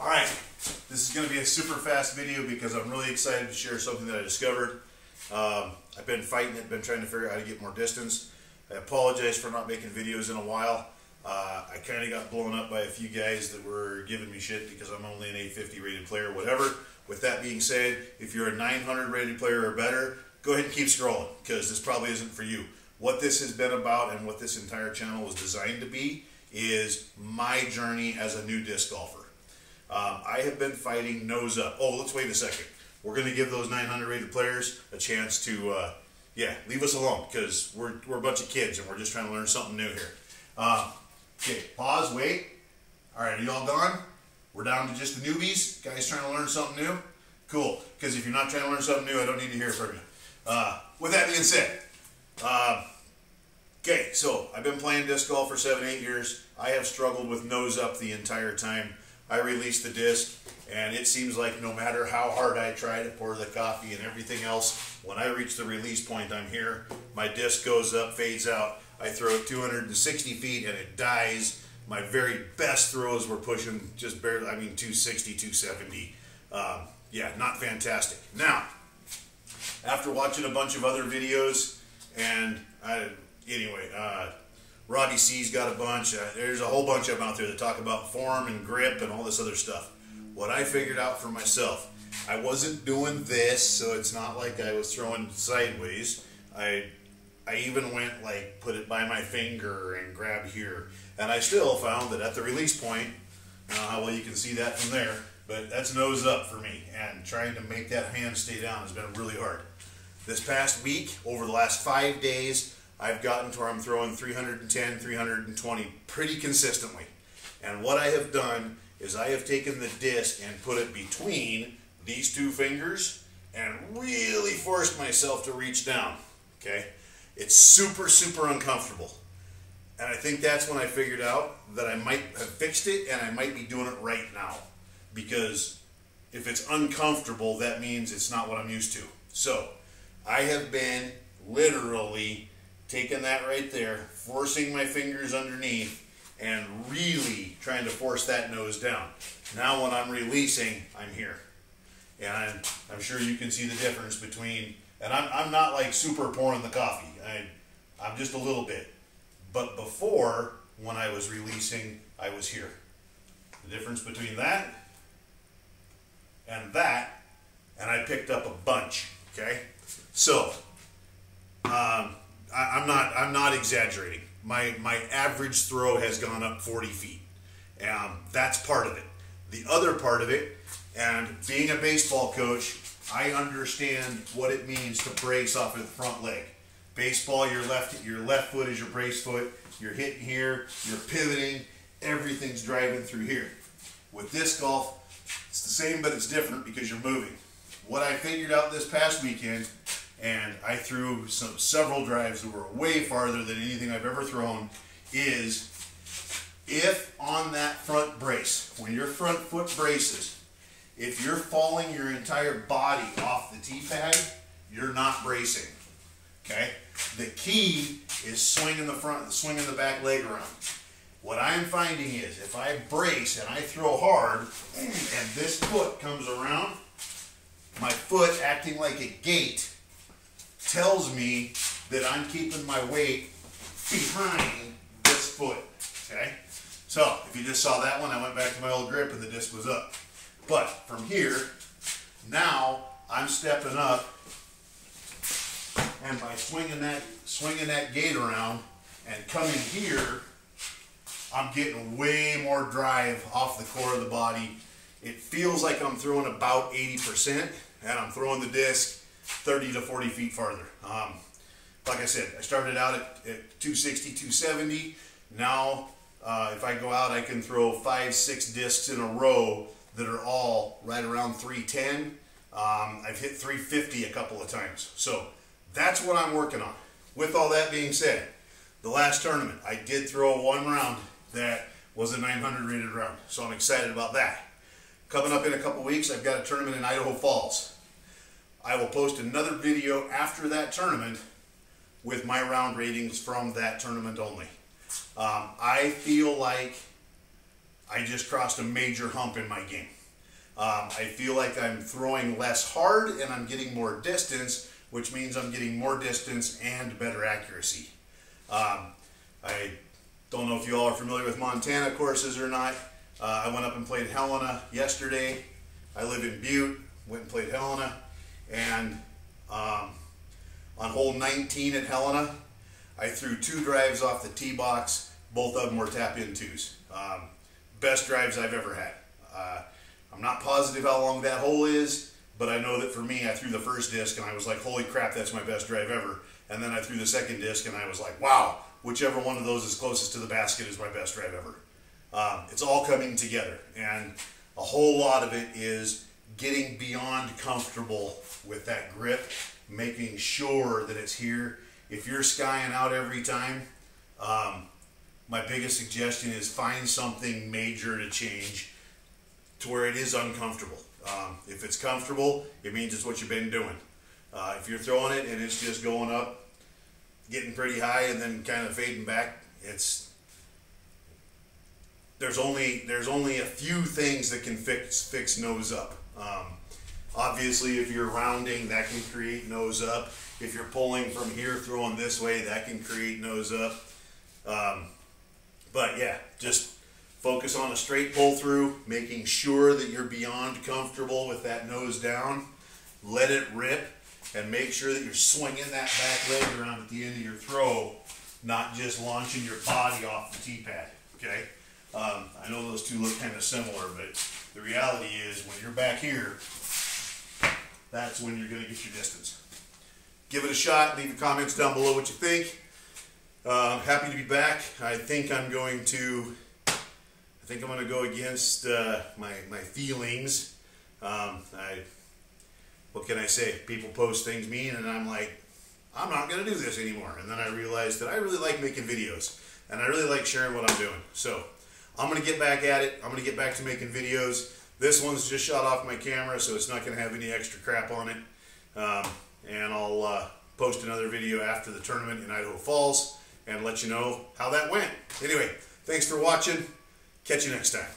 Alright, this is going to be a super fast video because I'm really excited to share something that I discovered. I've been fighting it, been trying to figure out how to get more distance. I apologize for not making videos in a while. I kind of got blown up by a few guys that were giving me shit because I'm only an 850 rated player, whatever. With that being said, if you're a 900 rated player or better, go ahead and keep scrolling because this probably isn't for you. What this has been about and what this entire channel was designed to be is my journey as a new disc golfer. I have been fighting nose up. Oh, let's wait a second. We're going to give those 900 rated players a chance to, leave us alone because we're a bunch of kids and we're just trying to learn something new here. Okay, pause, wait. All right, are you all gone? We're down to just the newbies. Guys trying to learn something new? Cool, because if you're not trying to learn something new, I don't need to hear from you. With that being said, okay, so I've been playing disc golf for 7-8 years. I have struggled with nose up the entire time. I released the disc, and it seems like no matter how hard I try to pour the coffee and everything else, when I reach the release point, I'm here. My disc goes up, fades out. I throw it 260 feet, and it dies. My very best throws were pushing just barely, 260, 270. Yeah, not fantastic. Now, after watching a bunch of other videos, and Robbie C's got a bunch. There's a whole bunch of them out there that talk about form and grip and all this other stuff. What I figured out for myself, I wasn't doing this, so it's not like I was throwing sideways. I even went like put it by my finger and grab here, and I still found that at the release point, well, you can see that from there, but that's nose up for me, and trying to make that hand stay down has been really hard. This past week, over the last 5 days, I've gotten to where I'm throwing 310, 320 pretty consistently. And what I have done is I have taken the disc and put it between these two fingers and really forced myself to reach down. Okay? It's super, super uncomfortable. And I think that's when I figured out that I might have fixed it and I might be doing it right now. Because if it's uncomfortable, that means it's not what I'm used to. So, I have been literally taking that right there, forcing my fingers underneath, and really trying to force that nose down. Now when I'm releasing, I'm here. And I'm sure you can see the difference between, and I'm not like super pouring the coffee. I'm just a little bit. But before, when I was releasing, I was here. The difference between that, and I picked up a bunch, okay? So, I'm not exaggerating. My average throw has gone up 40 feet. That's part of it. The other part of it, and being a baseball coach, I understand what it means to brace off of the front leg. Baseball, your left foot is your brace foot. You're hitting here, you're pivoting, everything's driving through here. With disc golf, it's the same, but it's different because you're moving. What I figured out this past weekend, and I threw several drives that were way farther than anything I've ever thrown, is if on that front brace, when your front foot braces, if you're falling your entire body off the tee pad, you're not bracing, okay? The key is swinging the back leg around. What I'm finding is if I brace and I throw hard, and this foot comes around, my foot acting like a gate tells me that I'm keeping my weight behind this foot, okay? So, if you just saw that one, I went back to my old grip and the disc was up. But from here, now I'm stepping up, and by swinging that gate around and coming here, I'm getting way more drive off the core of the body. It feels like I'm throwing about 80%, and I'm throwing the disc 30 to 40 feet farther. Like I said, I started out at 260, 270. Now, if I go out, I can throw 5-6 discs in a row that are all right around 310. I've hit 350 a couple of times. So that's what I'm working on. With all that being said, the last tournament, I did throw one round that was a 900 rated round. So I'm excited about that. Coming up in a couple weeks, I've got a tournament in Idaho Falls. I will post another video after that tournament with my round ratings from that tournament only. I feel like I just crossed a major hump in my game. I feel like I'm throwing less hard and I'm getting more distance, which means I'm getting more distance and better accuracy. I don't know if you all are familiar with Montana courses or not. I went up and played Helena yesterday. I live in Butte, went and played Helena, and on hole 19 at Helena, I threw 2 drives off the tee box. Both of them were tap-in 2s. Best drives I've ever had. I'm not positive how long that hole is, but I know that for me, I threw the first disc and I was like, holy crap, that's my best drive ever. And then I threw the second disc and I was like, wow, whichever one of those is closest to the basket is my best drive ever. It's all coming together, and a whole lot of it is getting beyond comfortable with that grip, making sure that it's here. If you're skying out every time, my biggest suggestion is find something major to change to where it is uncomfortable. If it's comfortable, it means it's what you've been doing. If you're throwing it and it's just going up, getting pretty high and then kind of fading back, there's only a few things that can fix nose up. Obviously, if you're rounding, that can create nose up. If you're pulling from here, throwing this way, that can create nose up. But yeah, just focus on a straight pull through, making sure that you're beyond comfortable with that nose down. Let it rip, and make sure that you're swinging that back leg around at the end of your throw, not just launching your body off the tee pad. Okay. I know those two look kind of similar, but the reality is when you're back here, that's when you're going to get your distance. Give it a shot. Leave your comments down below what you think. Happy to be back. I think I'm going to go against my feelings. What can I say? People post things mean, and I'm like, I'm not going to do this anymore. And then I realized that I really like making videos, and I really like sharing what I'm doing. So I'm going to get back at it. I'm going to get back to making videos. This one's just shot off my camera, so it's not going to have any extra crap on it. And I'll post another video after the tournament in Idaho Falls and let you know how that went. Anyway, thanks for watching. Catch you next time.